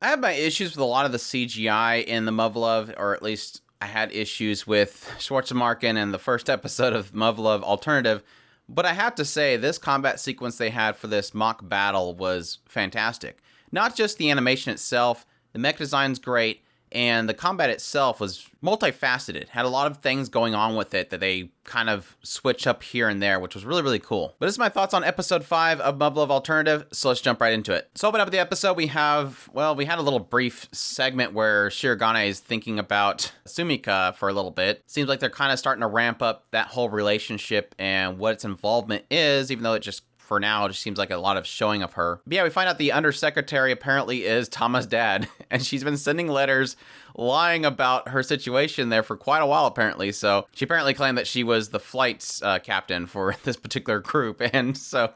I have my issues with a lot of the CGI in the Muv-Luv, or at least I had issues with Schwarzenmarken in the first episode of Muv-Luv Alternative. But I have to say, this combat sequence they had for this mock battle was fantastic. Not just the animation itself, the mech design's great, and the combat itself was multifaceted. Had a lot of things going on with it that they kind of switch up here and there, which was really, really cool. But this is my thoughts on episode 5 of Muv-Luv Alternative, so let's jump right into it. So open up the episode, we had a little brief segment where Shirogane is thinking about Sumika for a little bit. Seems like they're kind of starting to ramp up that whole relationship and what its involvement is, even though it just for now, it just seems like a lot of showing of her. But yeah, we find out the undersecretary apparently is Tama's dad, and she's been sending letters lying about her situation there for quite a while, apparently. So she apparently claimed that she was the flight captain for this particular group, and so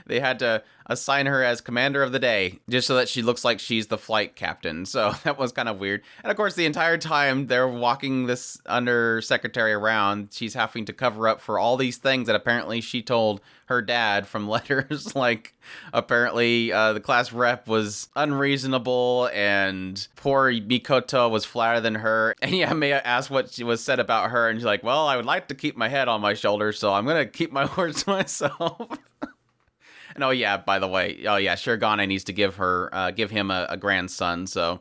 they had to assign her as commander of the day just so that she looks like she's the flight captain. So that was kind of weird. And of course, the entire time they're walking this undersecretary around, she's having to cover up for all these things that apparently she told her dad from letters. Like, apparently the class rep was unreasonable and poor Mikoto was flatter than her. And yeah, Maya asked what she was said about her, and she's like, well, I would like to keep my head on my shoulders, so I'm gonna keep my words to myself. And oh yeah, by the way, Shirogane needs to give him a grandson. So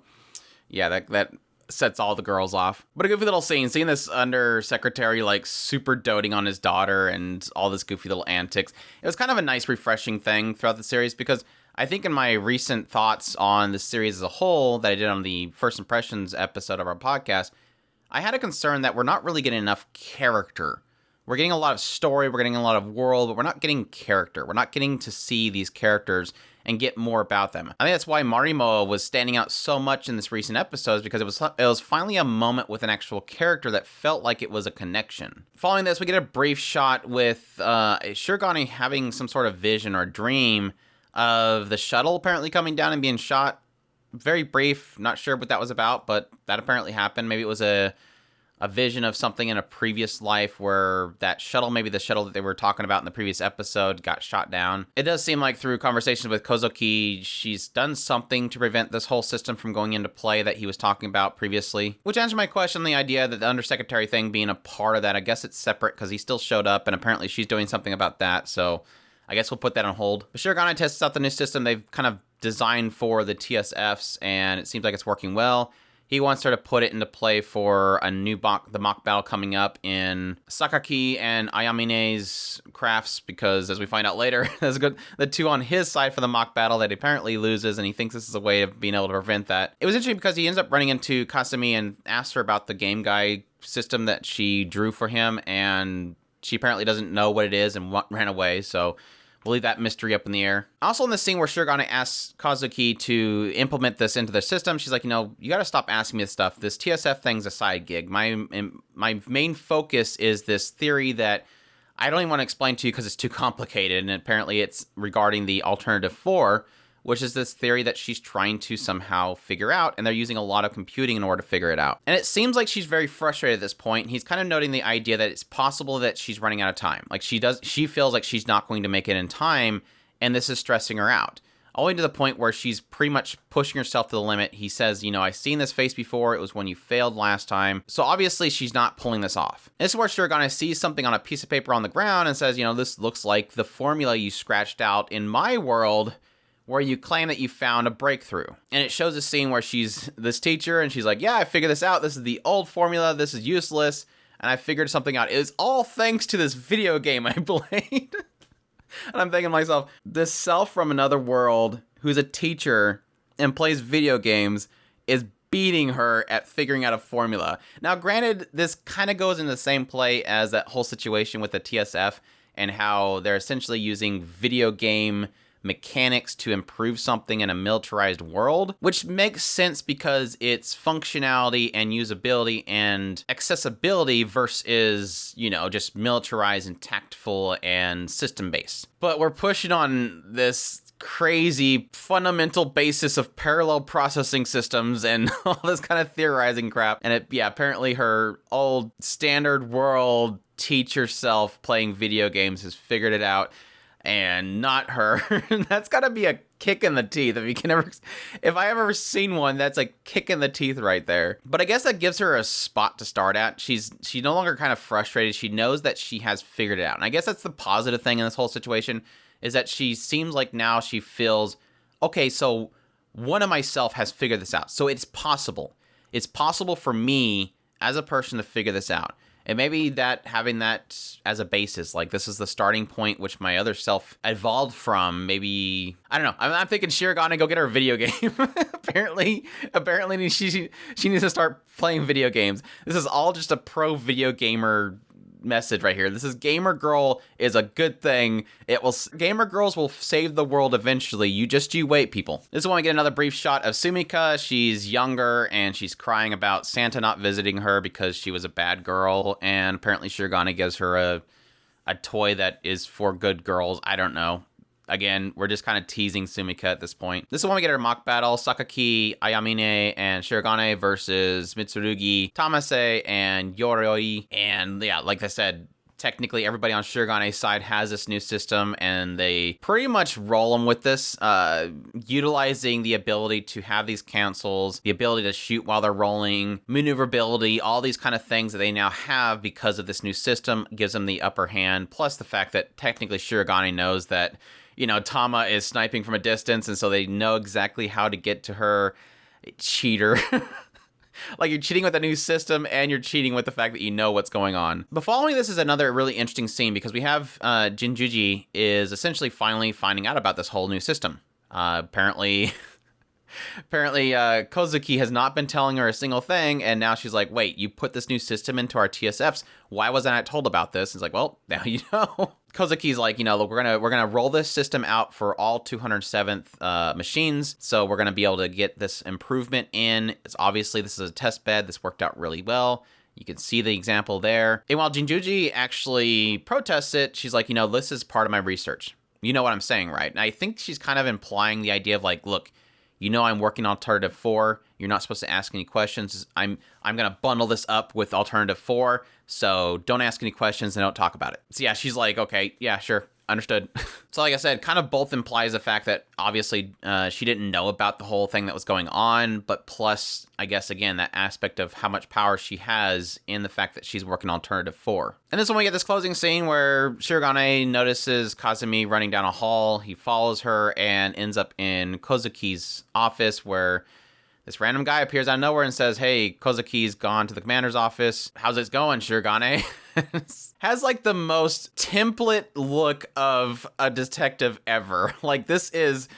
yeah, that sets all the girls off. But a goofy little scene, seeing this undersecretary like super doting on his daughter and all this goofy little antics. It was kind of a nice, refreshing thing throughout the series, because I think in my recent thoughts on the series as a whole that I did on the First Impressions episode of our podcast, I had a concern that we're not really getting enough character. We're getting a lot of story, we're getting a lot of world, but we're not getting character. We're not getting to see these characters and get more about them. I think that's why Marimo was standing out so much in this recent episodes, because it was finally a moment with an actual character that felt like it was a connection. Following this, we get a brief shot with Shirogane having some sort of vision or dream of the shuttle apparently coming down and being shot. Very brief, not sure what that was about, but that apparently happened. Maybe it was a vision of something in a previous life where that shuttle, maybe the shuttle that they were talking about in the previous episode, got shot down. It does seem like through conversations with Kozuki, she's done something to prevent this whole system from going into play that he was talking about previously. Which answers my question, the idea that the undersecretary thing being a part of that. I guess it's separate because he still showed up and apparently she's doing something about that. So I guess we'll put that on hold. But Shirogane tests out the new system they've kind of designed for the TSFs, and it seems like it's working well. He wants her to put it into play for the mock battle coming up in Sakaki and Ayamine's crafts, because as we find out later, there's the two on his side for the mock battle that he apparently loses, and he thinks this is a way of being able to prevent that. It was interesting because he ends up running into Kasumi and asks her about the game guy system that she drew for him, and she apparently doesn't know what it is and ran away, so we'll leave that mystery up in the air. Also in the scene where Shirogane asks Kozuki to implement this into their system, she's like, you gotta stop asking me this stuff. This TSF thing's a side gig. My main focus is this theory that I don't even want to explain to you because it's too complicated, and apparently it's regarding the Alternative 4, which is this theory that she's trying to somehow figure out, and they're using a lot of computing in order to figure it out. And it seems like she's very frustrated at this point. He's kind of noting the idea that it's possible that she's running out of time. Like she feels like she's not going to make it in time, and this is stressing her out. All the way to the point where she's pretty much pushing herself to the limit. He says, I've seen this face before. It was when you failed last time. So obviously she's not pulling this off. And this is where Shirogane sees something on a piece of paper on the ground and says, this looks like the formula you scratched out in my world, where you claim that you found a breakthrough. And it shows a scene where she's this teacher and she's like, yeah, I figured this out. This is the old formula. This is useless. And I figured something out. It was all thanks to this video game I played. And I'm thinking to myself, this self from another world who's a teacher and plays video games is beating her at figuring out a formula. Now, granted, this kind of goes in the same play as that whole situation with the TSF and how they're essentially using video game mechanics to improve something in a militarized world, which makes sense because it's functionality and usability and accessibility versus, just militarized and tactful and system-based. But we're pushing on this crazy fundamental basis of parallel processing systems and all this kind of theorizing crap. And apparently her old standard world teacher self playing video games has figured it out. and not her. That's got to be a kick in the teeth. If I ever seen one, that's a kick in the teeth right there. But I guess that gives her a spot to start at. She's no longer kind of frustrated. She knows that she has figured it out. And I guess that's the positive thing in this whole situation, is that she seems like now she feels, okay, so one of myself has figured this out. So it's possible. It's possible for me as a person to figure this out. And maybe that having that as a basis, like this is the starting point which my other self evolved from. Maybe, I don't know. I'm thinking Shirogane, go get her a video game. apparently she needs to start playing video games. This is all just a pro video gamer message right here. This is gamer girl is a good thing. Gamer girls will save the world eventually. You wait, people. This is when we get another brief shot of Sumika. She's younger and she's crying about Santa not visiting her because she was a bad girl, and apparently Shirogane gives her a toy that is for good girls. I don't know. Again, we're just kind of teasing Sumika at this point. This is when we get our mock battle. Sakaki, Ayamine, and Shirogane versus Mitsurugi, Tamase, and Yoroi. And yeah, like I said, technically everybody on Shirogane's side has this new system, and they pretty much roll them with this, utilizing the ability to have these cancels, the ability to shoot while they're rolling, maneuverability, all these kind of things that they now have because of this new system gives them the upper hand, plus the fact that technically Shirogane knows that, you know, Tama is sniping from a distance, and so they know exactly how to get to her. Cheater. Like, you're cheating with a new system, and you're cheating with the fact that you know what's going on. But following this is another really interesting scene, because we have Jinjuji is essentially finally finding out about this whole new system. Apparently Kozuki has not been telling her a single thing, and now she's like, wait, you put this new system into our TSFs? Why wasn't I told about this? It's like, well, now you know. Kozuki's like, you know, look, we're gonna roll this system out for all 207th machines, so we're gonna be able to get this improvement in. It's obviously, this is a test bed. This worked out really well. You can see the example there. And while Jinjuji actually protests it, she's like, you know, this is part of my research. You know what I'm saying, right? And I think she's kind of implying the idea of like, look, you know, I'm working on Alternative 4. You're not supposed to ask any questions. I'm going to bundle this up with Alternative 4, so don't ask any questions and don't talk about it. So yeah, she's like, okay, yeah, sure, understood. So like I said, kind of both implies the fact that obviously she didn't know about the whole thing that was going on, but plus, I guess, again, that aspect of how much power she has in the fact that she's working Alternative 4. And this is when we get this closing scene where Shirogane notices Kazumi running down a hall. He follows her and ends up in Kozuki's office, where this random guy appears out of nowhere and says, hey, Kozuki's gone to the commander's office. How's it going, Shirogane? Has like the most template look of a detective ever. Like, this is,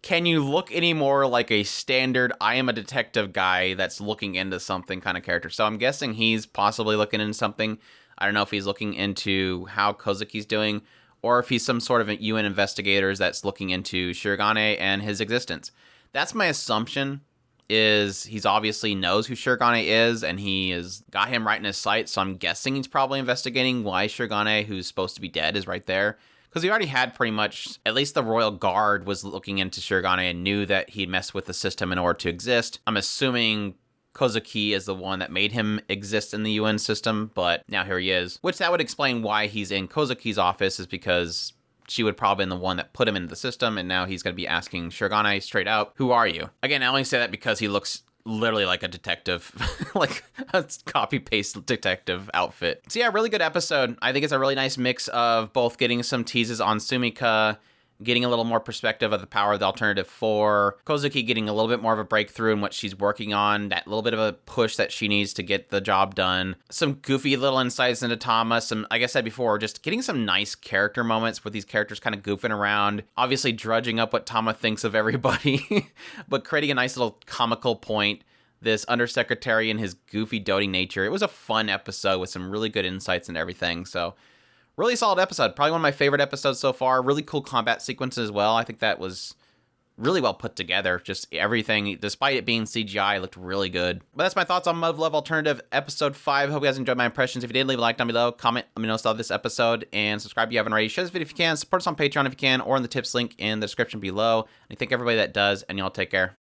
can you look any more like a standard I am a detective guy that's looking into something kind of character? So I'm guessing he's possibly looking into something. I don't know if he's looking into how Kozuki's doing, or if he's some sort of UN investigator that's looking into Shirogane and his existence. That's my assumption. Is he's obviously knows who Shirogane is, and he has got him right in his sight, so I'm guessing he's probably investigating why Shirogane, who's supposed to be dead, is right there. Because he already had pretty much, at least the Royal Guard was looking into Shirogane and knew that he'd messed with the system in order to exist. I'm assuming Kozuki is the one that made him exist in the UN system, but now here he is. Which that would explain why he's in Kozuki's office, is because she would probably been the one that put him into the system, and now he's going to be asking Shirogane straight out, who are you? Again, I only say that because he looks literally like a detective, like a copy-paste detective outfit. So yeah, really good episode. I think it's a really nice mix of both getting some teases on Sumika, getting a little more perspective of the power of the Alternative 4, Kozuki getting a little bit more of a breakthrough in what she's working on, that little bit of a push that she needs to get the job done, some goofy little insights into Tama, some, like I said before, just getting some nice character moments with these characters kind of goofing around, obviously drudging up what Tama thinks of everybody, but creating a nice little comical point, this undersecretary and his goofy doting nature. It was a fun episode with some really good insights and everything, so really solid episode. Probably one of my favorite episodes so far. Really cool combat sequences as well. I think that was really well put together. Just everything, despite it being CGI, looked really good. But that's my thoughts on Muv-Luv Alternative Episode 5. Hope you guys enjoyed my impressions. If you did, leave a like down below. Comment, let me know if you saw this episode. And subscribe if you haven't already. Share this video if you can. Support us on Patreon if you can. Or in the tips link in the description below. And I thank everybody that does. And y'all take care.